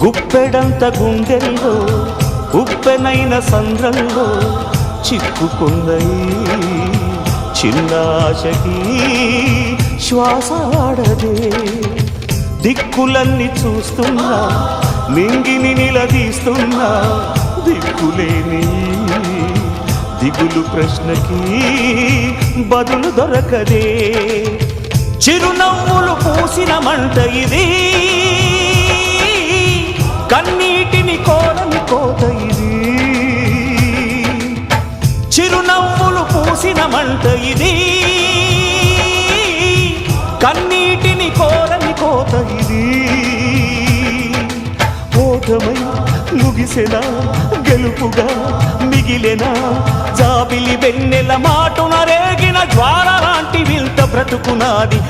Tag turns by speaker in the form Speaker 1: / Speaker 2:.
Speaker 1: గుప్పెడంత గుండెల్లో ఉప్పెనైన సంద్రంలో చిక్కుకున్నయి చిన్నాశకి శ్వాస ఆడదే దిక్కులన్నీ చూస్తున్నా నింగిని నిలదీస్తున్నా దిక్కులేని దిగులు ప్రశ్నకి బదులు దొరకదే చిరునవ్వులు పూసిన మంట ఇది కన్నీటిని కోరని కోత ఇది చిరునవ్వులు పూసిన మంట ఇది కన్నీటిని కోరని కోత ఇది ఓటమై ముగిసెనా గెలుపుగా మిగిలెనా జాబిలి వెన్నెల మాటున రేగిన జ్వాల లాంటి వింత బ్రతుకునాది